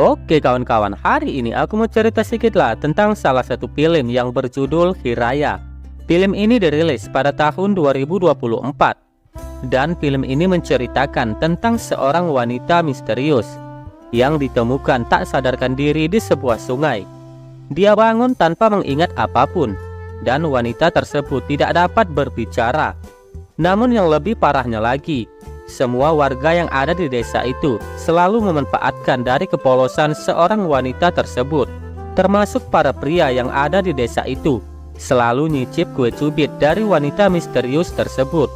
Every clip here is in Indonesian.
Oke kawan-kawan, hari ini aku mau cerita sedikit lah tentang salah satu film yang berjudul Hiraya. Film ini dirilis pada tahun 2024 dan film ini menceritakan tentang seorang wanita misterius yang ditemukan tak sadarkan diri di sebuah sungai. Dia bangun tanpa mengingat apapun dan wanita tersebut tidak dapat berbicara. Namun yang lebih parahnya lagi, semua warga yang ada di desa itu selalu memanfaatkan dari kepolosan seorang wanita tersebut, termasuk para pria yang ada di desa itu, selalu nyicip kue cubit dari wanita misterius tersebut.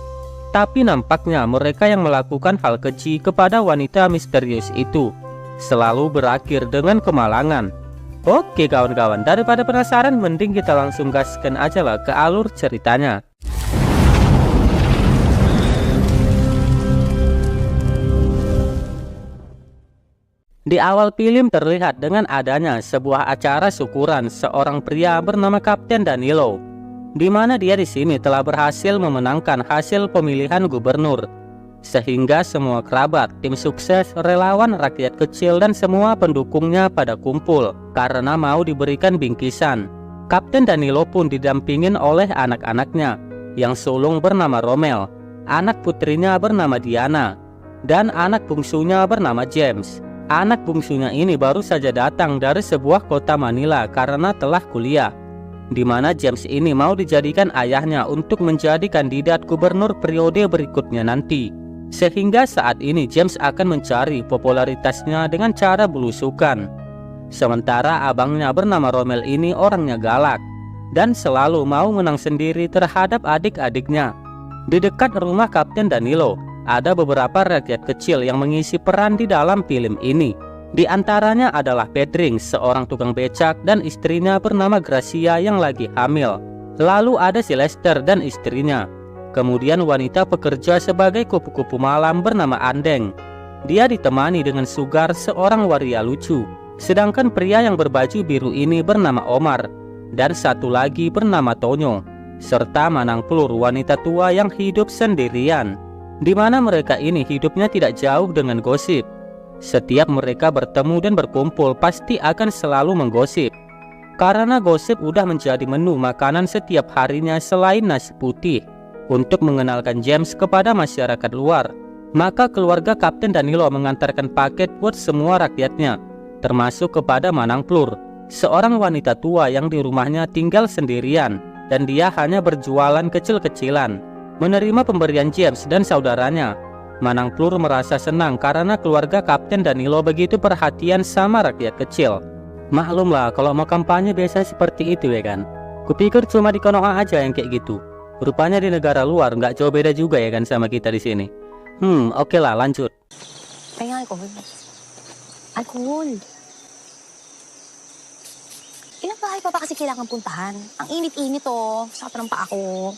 Tapi nampaknya mereka yang melakukan hal keji kepada wanita misterius itu selalu berakhir dengan kemalangan. Oke kawan-kawan, daripada penasaran, mending kita langsung gaskan aja lah ke alur ceritanya. Di awal film terlihat dengan adanya sebuah acara syukuran seorang pria bernama Kapten Danilo, di mana dia di sini telah berhasil memenangkan hasil pemilihan gubernur, sehingga semua kerabat, tim sukses, relawan, rakyat kecil dan semua pendukungnya pada kumpul karena mau diberikan bingkisan. Kapten Danilo pun didampingin oleh anak-anaknya yang sulung bernama Romel, anak putrinya bernama Diana, dan anak bungsunya bernama James. Anak bungsunya ini baru saja datang dari sebuah kota Manila karena telah kuliah, di mana James ini mau dijadikan ayahnya untuk menjadi kandidat gubernur periode berikutnya nanti. Sehingga saat ini James akan mencari popularitasnya dengan cara belusukan. Sementara abangnya bernama Romel ini orangnya galak dan selalu mau menang sendiri terhadap adik-adiknya. Di dekat rumah Kapten Danilo ada beberapa rakyat kecil yang mengisi peran di dalam film ini. Di antaranya adalah Pedring, seorang tukang becak, dan istrinya bernama Gracia yang lagi hamil. Lalu ada si Lester dan istrinya. Kemudian wanita pekerja sebagai kupu-kupu malam bernama Andeng. Dia ditemani dengan Sugar, seorang waria lucu. Sedangkan pria yang berbaju biru ini bernama Omar, dan satu lagi bernama Tonyo, serta Manang Plur, wanita tua yang hidup sendirian, di mana mereka ini hidupnya tidak jauh dengan gosip. Setiap mereka bertemu dan berkumpul pasti akan selalu menggosip, karena gosip udah menjadi menu makanan setiap harinya selain nasi putih. Untuk mengenalkan James kepada masyarakat luar, maka keluarga Kapten Danilo mengantarkan paket buat semua rakyatnya, termasuk kepada Manang Plur, seorang wanita tua yang di rumahnya tinggal sendirian dan dia hanya berjualan kecil-kecilan. Menerima pemberian James dan saudaranya, Manang Plur merasa senang karena keluarga Kapten Danilo begitu perhatian sama rakyat kecil. Maklumlah kalau mau kampanye biasa seperti itu ya kan. Kupikir cuma di Konoha aja yang kayak gitu. Rupanya di negara luar nggak jauh beda juga ya kan sama kita di sini. Oke lah, lanjut. Pengen alcohol. Ilang bahay pa ba kasi kailangan puntahan? Ang init-init oh, sa tempat ako.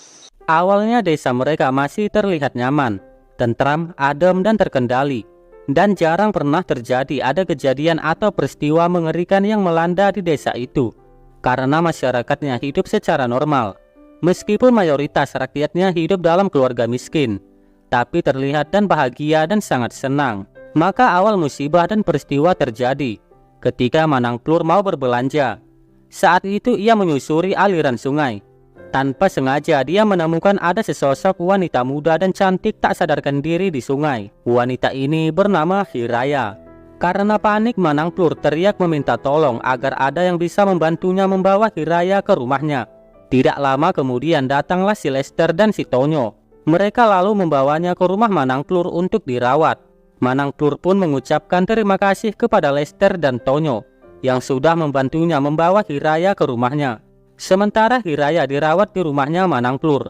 Awalnya desa mereka masih terlihat nyaman, tentram, adem dan terkendali, dan jarang pernah terjadi ada kejadian atau peristiwa mengerikan yang melanda di desa itu, karena masyarakatnya hidup secara normal. Meskipun mayoritas rakyatnya hidup dalam keluarga miskin, tapi terlihat dan bahagia dan sangat senang. Maka awal musibah dan peristiwa terjadi ketika Manang Plur mau berbelanja. Saat itu ia menyusuri aliran sungai. Tanpa sengaja dia menemukan ada sesosok wanita muda dan cantik tak sadarkan diri di sungai. Wanita ini bernama Hiraya. Karena panik, Manang Plur teriak meminta tolong agar ada yang bisa membantunya membawa Hiraya ke rumahnya. Tidak lama kemudian datanglah si Lester dan si Tonyo. Mereka lalu membawanya ke rumah Manang Plur untuk dirawat. Manang Plur pun mengucapkan terima kasih kepada Lester dan Tonyo yang sudah membantunya membawa Hiraya ke rumahnya. Sementara Hiraya dirawat di rumahnya Manang Plur.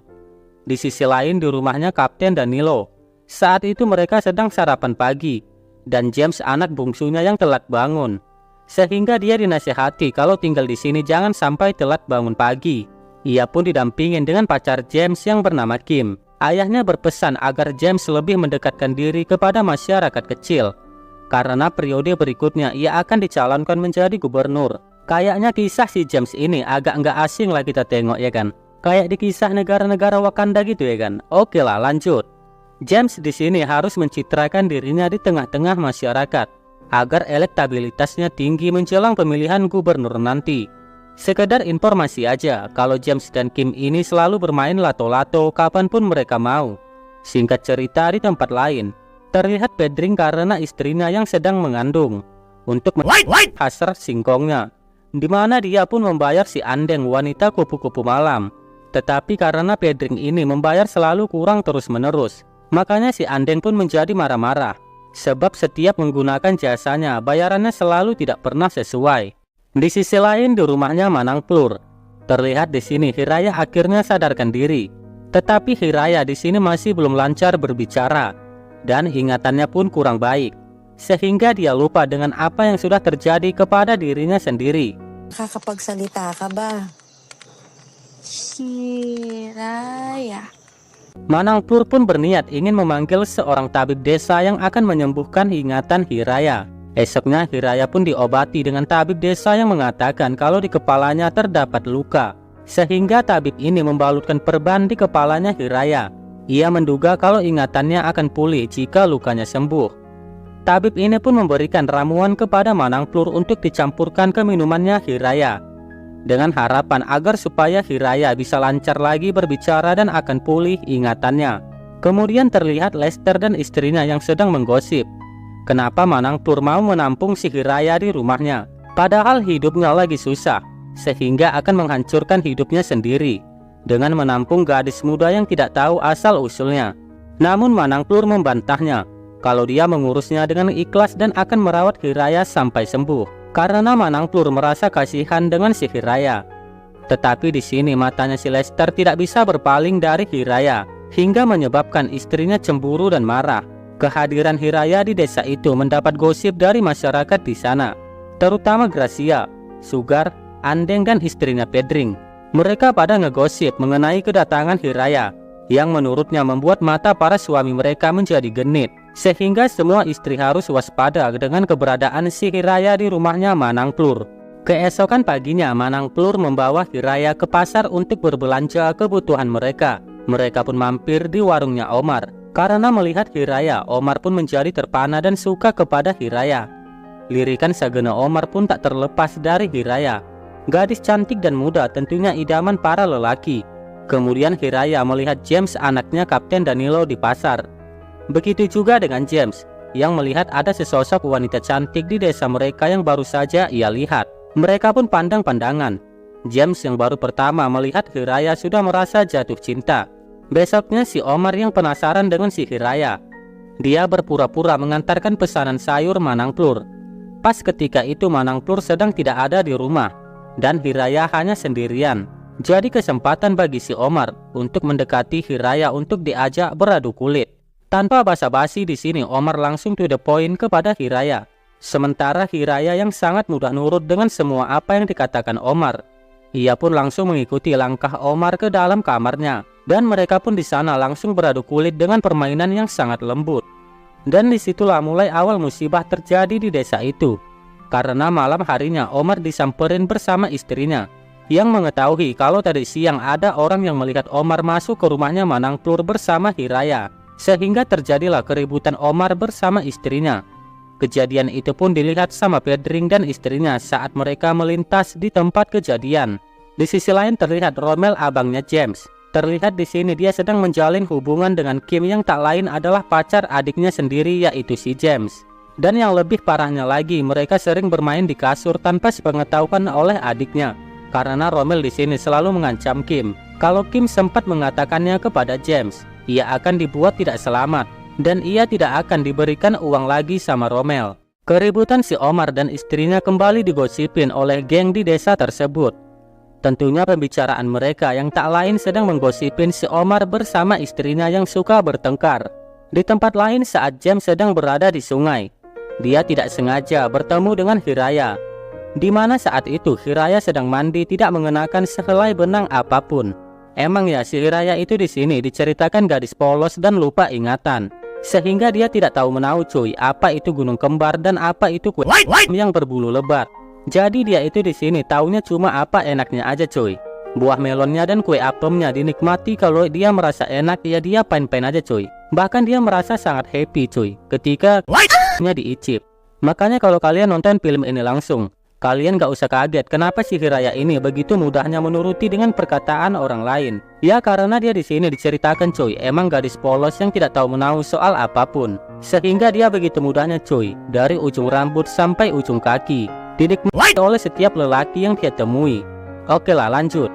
Di sisi lain di rumahnya Kapten Danilo. Saat itu mereka sedang sarapan pagi dan James anak bungsunya yang telat bangun. Sehingga dia dinasihati kalau tinggal di sini jangan sampai telat bangun pagi. Ia pun didampingin dengan pacar James yang bernama Kim. Ayahnya berpesan agar James lebih mendekatkan diri kepada masyarakat kecil, karena periode berikutnya ia akan dicalonkan menjadi gubernur. Kayaknya kisah si James ini agak nggak asing lah kita tengok ya kan. Kayak di kisah negara-negara Wakanda gitu ya kan. Oke lah, lanjut. James di sini harus mencitrakan dirinya di tengah-tengah masyarakat. agar elektabilitasnya tinggi menjelang pemilihan gubernur nanti. Sekedar informasi aja, kalau James dan Kim ini selalu bermain lato-lato kapanpun mereka mau. Singkat cerita, di tempat lain terlihat Pedring karena istrinya yang sedang mengandung untuk hasrat singkongnya, di mana dia pun membayar si Andeng, wanita kupu-kupu malam. Tetapi karena Pedring ini membayar selalu kurang terus-menerus, makanya si Andeng pun menjadi marah-marah. Sebab setiap menggunakan jasanya, bayarannya selalu tidak pernah sesuai. Di sisi lain, di rumahnya Manangplur, terlihat di sini Hiraya akhirnya sadarkan diri. Tetapi Hiraya di sini masih belum lancar berbicara, dan ingatannya pun kurang baik, sehingga dia lupa dengan apa yang sudah terjadi kepada dirinya sendiri. Nakakapagsalita ka ba? Hiraya. Manangplur pun berniat ingin memanggil seorang tabib desa yang akan menyembuhkan ingatan Hiraya. Esoknya Hiraya pun diobati dengan tabib desa yang mengatakan kalau di kepalanya terdapat luka, sehingga tabib ini membalutkan perban di kepalanya Hiraya. Ia menduga kalau ingatannya akan pulih jika lukanya sembuh. Tabib ini pun memberikan ramuan kepada Manangplur untuk dicampurkan ke minumannya Hiraya, dengan harapan agar supaya Hiraya bisa lancar lagi berbicara dan akan pulih ingatannya. Kemudian terlihat Lester dan istrinya yang sedang menggosip kenapa Manangplur mau menampung si Hiraya di rumahnya, padahal hidupnya lagi susah, sehingga akan menghancurkan hidupnya sendiri dengan menampung gadis muda yang tidak tahu asal-usulnya. Namun Manangplur membantahnya kalau dia mengurusnya dengan ikhlas dan akan merawat Hiraya sampai sembuh, karena Manangplur merasa kasihan dengan si Hiraya. Tetapi di sini matanya si Lester tidak bisa berpaling dari Hiraya, hingga menyebabkan istrinya cemburu dan marah. Kehadiran Hiraya di desa itu mendapat gosip dari masyarakat di sana, terutama Gracia, Sugar, Andeng dan istrinya Pedring. Mereka pada ngegosip mengenai kedatangan Hiraya, yang menurutnya membuat mata para suami mereka menjadi genit, sehingga semua istri harus waspada dengan keberadaan si Hiraya di rumahnya Manangplur. Keesokan paginya Manangplur membawa Hiraya ke pasar untuk berbelanja kebutuhan mereka. Mereka pun mampir di warungnya Omar. Karena melihat Hiraya, Omar pun menjadi terpana dan suka kepada Hiraya. Lirikan Sagena Omar pun tak terlepas dari Hiraya. Gadis cantik dan muda tentunya idaman para lelaki. Kemudian Hiraya melihat James, anaknya Kapten Danilo, di pasar. Begitu juga dengan James, yang melihat ada sesosok wanita cantik di desa mereka yang baru saja ia lihat. Mereka pun pandang-pandangan. James yang baru pertama melihat Hiraya sudah merasa jatuh cinta. Besoknya si Omar yang penasaran dengan si Hiraya. Dia berpura-pura mengantarkan pesanan sayur Manangplur. Pas ketika itu Manangplur sedang tidak ada di rumah, dan Hiraya hanya sendirian. Jadi kesempatan bagi si Omar untuk mendekati Hiraya untuk diajak beradu kulit. Tanpa basa-basi di sini Omar langsung to the point kepada Hiraya. Sementara Hiraya yang sangat mudah nurut dengan semua apa yang dikatakan Omar. Ia pun langsung mengikuti langkah Omar ke dalam kamarnya, dan mereka pun di sana langsung beradu kulit dengan permainan yang sangat lembut. Dan disitulah mulai awal musibah terjadi di desa itu. Karena malam harinya Omar disamperin bersama istrinya, yang mengetahui kalau tadi siang ada orang yang melihat Omar masuk ke rumahnya Manangplur bersama Hiraya, sehingga terjadilah keributan Omar bersama istrinya. Kejadian itu pun dilihat sama Pedring dan istrinya saat mereka melintas di tempat kejadian. Di sisi lain terlihat Rommel, abangnya James. Terlihat di sini dia sedang menjalin hubungan dengan Kim yang tak lain adalah pacar adiknya sendiri, yaitu si James. Dan yang lebih parahnya lagi, mereka sering bermain di kasur tanpa sepengetahuan oleh adiknya. Karena Rommel di sini selalu mengancam Kim. Kalau Kim sempat mengatakannya kepada James, ia akan dibuat tidak selamat, dan ia tidak akan diberikan uang lagi sama Rommel. Keributan si Omar dan istrinya kembali digosipin oleh geng di desa tersebut. Tentunya pembicaraan mereka yang tak lain sedang menggosipin si Omar bersama istrinya yang suka bertengkar. Di tempat lain saat James sedang berada di sungai, dia tidak sengaja bertemu dengan Hiraya, di mana saat itu Hiraya sedang mandi tidak mengenakan sehelai benang apapun. Emang ya si Hiraya itu di sini diceritakan gadis polos dan lupa ingatan, sehingga dia tidak tahu menahu cuy apa itu gunung kembar dan apa itu kue yang berbulu lebat. Jadi dia itu di sini taunya cuma apa enaknya aja cuy. Buah melonnya dan kue apemnya dinikmati, kalau dia merasa enak ya dia pain-pain aja cuy. Bahkan dia merasa sangat happy cuy ketika nya diicip. Makanya kalau kalian nonton film ini langsung, kalian gak usah kaget kenapa si Hiraya ini begitu mudahnya menuruti dengan perkataan orang lain. Ya karena dia di sini diceritakan cuy, emang gadis polos yang tidak tahu menahu soal apapun. Sehingga dia begitu mudahnya cuy, dari ujung rambut sampai ujung kaki, dinikmati oleh setiap lelaki yang dia temui. Oke lah lanjut.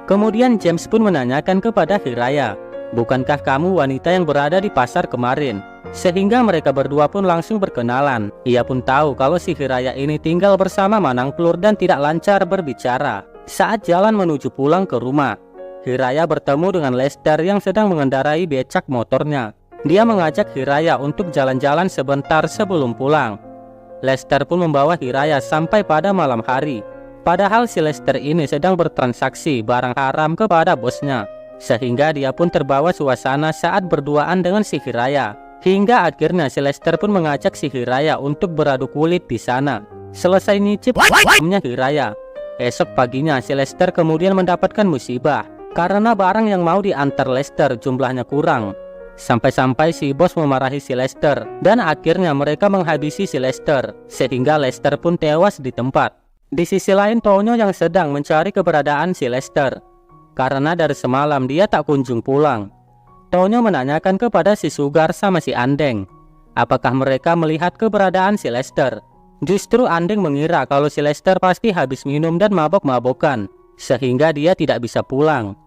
Kemudian James pun menanyakan kepada Hiraya, bukankah kamu wanita yang berada di pasar kemarin? Sehingga mereka berdua pun langsung berkenalan. Ia pun tahu kalau si Hiraya ini tinggal bersama Manangplur dan tidak lancar berbicara. Saat jalan menuju pulang ke rumah, Hiraya bertemu dengan Lester yang sedang mengendarai becak motornya. Dia mengajak Hiraya untuk jalan-jalan sebentar sebelum pulang. Lester pun membawa Hiraya sampai pada malam hari. Padahal si Lester ini sedang bertransaksi barang haram kepada bosnya. Sehingga dia pun terbawa suasana saat berduaan dengan si Hiraya. Hingga akhirnya si Lester pun mengajak si Hiraya untuk beradu kulit di sana. Selesai nyicip minumnya Hiraya, esok paginya si Lester kemudian mendapatkan musibah karena barang yang mau diantar Lester jumlahnya kurang. Sampai-sampai si bos memarahi si Lester dan akhirnya mereka menghabisi si Lester sehingga Lester pun tewas di tempat. Di sisi lain Tonyo yang sedang mencari keberadaan si Lester karena dari semalam dia tak kunjung pulang. Tonyo menanyakan kepada si Sugar sama si Andeng, apakah mereka melihat keberadaan si Lester. Justru Andeng mengira kalau si Lester pasti habis minum dan mabok-mabokan, sehingga dia tidak bisa pulang.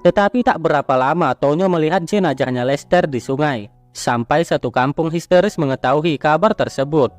Tetapi tak berapa lama Tonyo melihat jenazahnya Lester di sungai, sampai satu kampung histeris mengetahui kabar tersebut.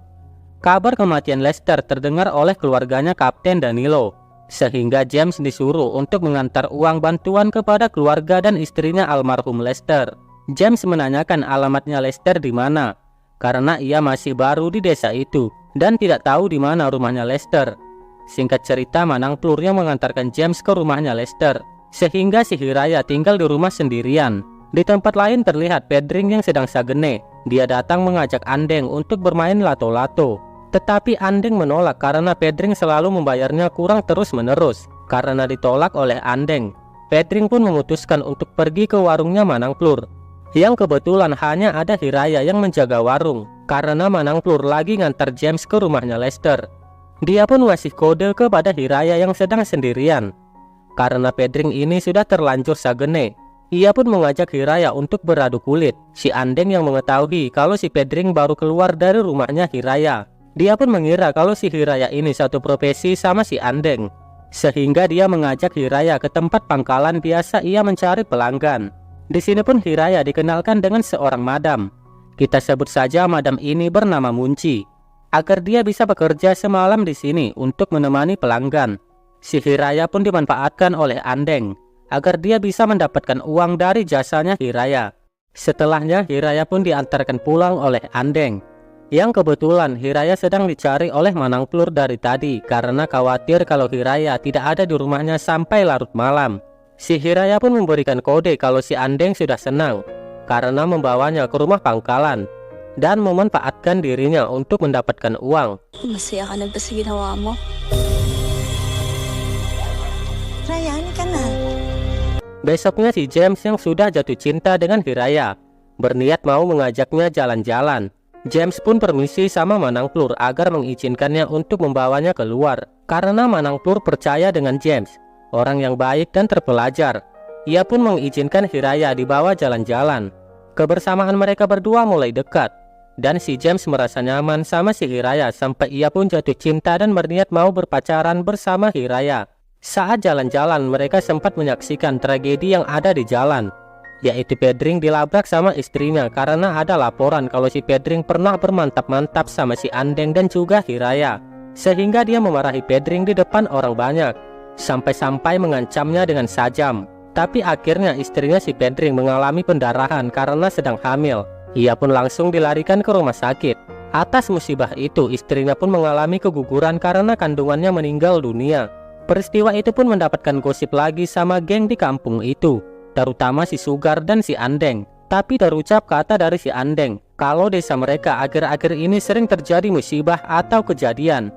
Kabar kematian Lester terdengar oleh keluarganya Kapten Danilo, sehingga James disuruh untuk mengantar uang bantuan kepada keluarga dan istrinya almarhum Lester. James menanyakan alamatnya Lester di mana, karena ia masih baru di desa itu dan tidak tahu di mana rumahnya Lester. Singkat cerita, Manangplur yang mengantarkan James ke rumahnya Lester, sehingga si Hiraya tinggal di rumah sendirian. Di tempat lain terlihat Pedring yang sedang sagene. Dia datang mengajak Andeng untuk bermain lato-lato. Tetapi Andeng menolak karena Pedring selalu membayarnya kurang terus-menerus. Karena ditolak oleh Andeng, Pedring pun memutuskan untuk pergi ke warungnya Manangplur, yang kebetulan hanya ada Hiraya yang menjaga warung, karena Manangplur lagi ngantar James ke rumahnya Lester. Dia pun ngasih kode kepada Hiraya yang sedang sendirian. Karena Pedring ini sudah terlanjur sagene, ia pun mengajak Hiraya untuk beradu kulit. Si Andeng yang mengetahui kalau si Pedring baru keluar dari rumahnya Hiraya, dia pun mengira kalau si Hiraya ini satu profesi sama si Andeng. Sehingga dia mengajak Hiraya ke tempat pangkalan biasa ia mencari pelanggan. Di sini pun Hiraya dikenalkan dengan seorang madam. Kita sebut saja madam ini bernama Munci, agar dia bisa bekerja semalam di sini untuk menemani pelanggan. Si Hiraya pun dimanfaatkan oleh Andeng agar dia bisa mendapatkan uang dari jasanya Hiraya. Setelahnya Hiraya pun diantarkan pulang oleh Andeng, yang kebetulan Hiraya sedang dicari oleh Manangplur dari tadi karena khawatir kalau Hiraya tidak ada di rumahnya sampai larut malam. Si Hiraya pun memberikan kode kalau si Andeng sudah senang karena membawanya ke rumah pangkalan dan memanfaatkan dirinya untuk mendapatkan uang. Masaya ka na ba sa ginawa mo? Ryan ka na. Besoknya si James yang sudah jatuh cinta dengan Hiraya berniat mau mengajaknya jalan-jalan. James pun permisi sama Manangplur agar mengizinkannya untuk membawanya keluar. Karena Manangplur percaya dengan James, orang yang baik dan terpelajar, ia pun mengizinkan Hiraya dibawa jalan-jalan. Kebersamaan mereka berdua mulai dekat, dan si James merasa nyaman sama si Hiraya sampai ia pun jatuh cinta dan berniat mau berpacaran bersama Hiraya. Saat jalan-jalan mereka sempat menyaksikan tragedi yang ada di jalan, yaitu Pedring dilabrak sama istrinya karena ada laporan kalau si Pedring pernah bermantap-mantap sama si Andeng dan juga Hiraya. Sehingga dia memarahi Pedring di depan orang banyak, sampai-sampai mengancamnya dengan sajam. Tapi akhirnya istrinya si Pedring mengalami pendarahan karena sedang hamil. Ia pun langsung dilarikan ke rumah sakit. Atas musibah itu istrinya pun mengalami keguguran karena kandungannya meninggal dunia. Peristiwa itu pun mendapatkan gosip lagi sama geng di kampung itu, terutama si Sugar dan si Andeng. Tapi terucap kata dari si Andeng kalau desa mereka akhir-akhir ini sering terjadi musibah atau kejadian.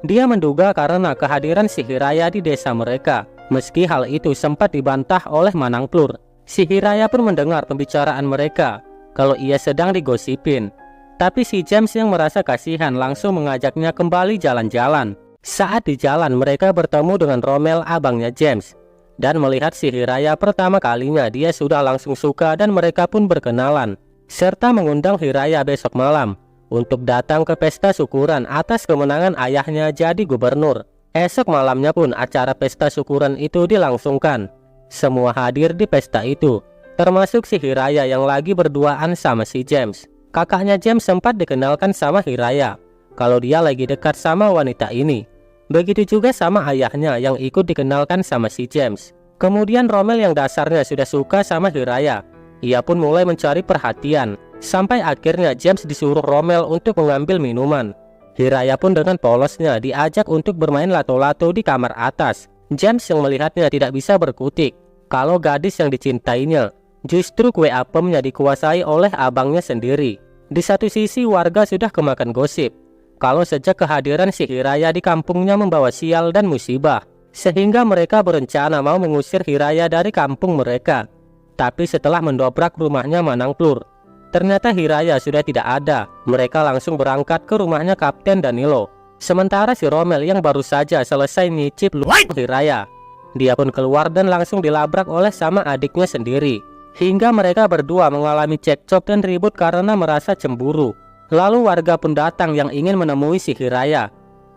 Dia menduga karena kehadiran si Hiraya di desa mereka. Meski hal itu sempat dibantah oleh Manangplur, si Hiraya pun mendengar pembicaraan mereka kalau ia sedang digosipin. Tapi si James yang merasa kasihan langsung mengajaknya kembali jalan-jalan. Saat di jalan mereka bertemu dengan Rommel, abangnya James. Dan melihat si Hiraya pertama kalinya, dia sudah langsung suka dan mereka pun berkenalan. Serta mengundang Hiraya besok malam untuk datang ke pesta syukuran atas kemenangan ayahnya jadi gubernur. Esok malamnya pun acara pesta syukuran itu dilangsungkan. Semua hadir di pesta itu, termasuk si Hiraya yang lagi berduaan sama si James. Kakaknya James sempat dikenalkan sama Hiraya kalau dia lagi dekat sama wanita ini. Begitu juga sama ayahnya yang ikut dikenalkan sama si James. Kemudian Rommel yang dasarnya sudah suka sama Hiraya, ia pun mulai mencari perhatian. Sampai akhirnya James disuruh Rommel untuk mengambil minuman. Hiraya pun dengan polosnya diajak untuk bermain lato-lato di kamar atas. James yang melihatnya tidak bisa berkutik kalau gadis yang dicintainya justru kue apemnya dikuasai oleh abangnya sendiri. Di satu sisi warga sudah kemakan gosip kalau sejak kehadiran si Hiraya di kampungnya membawa sial dan musibah, sehingga mereka berencana mau mengusir Hiraya dari kampung mereka. Tapi setelah mendobrak rumahnya Manangplur, ternyata Hiraya sudah tidak ada. Mereka langsung berangkat ke rumahnya Kapten Danilo. Sementara si Rommel yang baru saja selesai nyicip Hiraya, dia pun keluar dan langsung dilabrak oleh sama adiknya sendiri. Hingga mereka berdua mengalami cekcok dan ribut karena merasa cemburu. Lalu warga pun datang yang ingin menemui si Hiraya.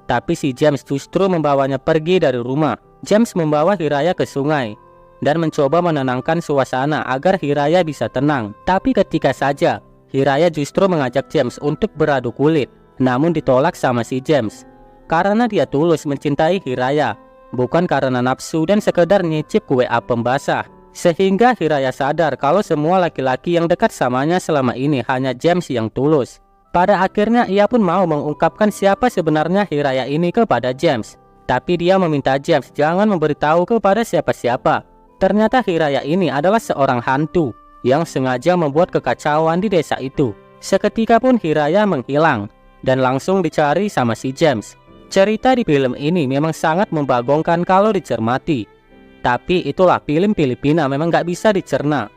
Tapi si James justru membawanya pergi dari rumah. James membawa Hiraya ke sungai dan mencoba menenangkan suasana agar Hiraya bisa tenang. Tapi ketika saja Hiraya justru mengajak James untuk beradu kulit, namun ditolak sama si James karena dia tulus mencintai Hiraya, bukan karena nafsu dan sekedar nyicip kue apem basah. Sehingga Hiraya sadar kalau semua laki-laki yang dekat samanya selama ini hanya James yang tulus. Pada akhirnya ia pun mau mengungkapkan siapa sebenarnya Hiraya ini kepada James. Tapi dia meminta James jangan memberitahu kepada siapa-siapa. Ternyata Hiraya ini adalah seorang hantu yang sengaja membuat kekacauan di desa itu. Seketika pun Hiraya menghilang dan langsung dicari sama si James. Cerita di film ini memang sangat membagongkan kalau dicermati. Tapi itulah film Filipina, memang gak bisa dicerna.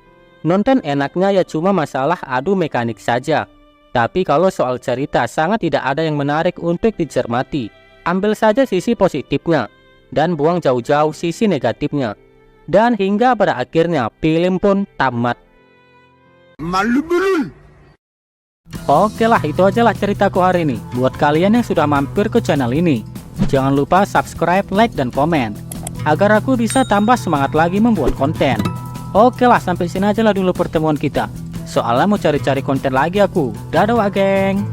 Nonton enaknya ya cuma masalah adu mekanik saja. Tapi kalau soal cerita sangat tidak ada yang menarik untuk dicermati. Ambil saja sisi positifnya dan buang jauh-jauh sisi negatifnya. Dan hingga pada akhirnya film pun tamat. Oke lah, itu aja lah ceritaku hari ini. Buat kalian yang sudah mampir ke channel ini, jangan lupa subscribe, like, dan komen agar aku bisa tambah semangat lagi membuat konten. Oke lah, sampai sini aja lah dulu pertemuan kita. Soalnya mau cari-cari konten lagi aku. Dadah geng.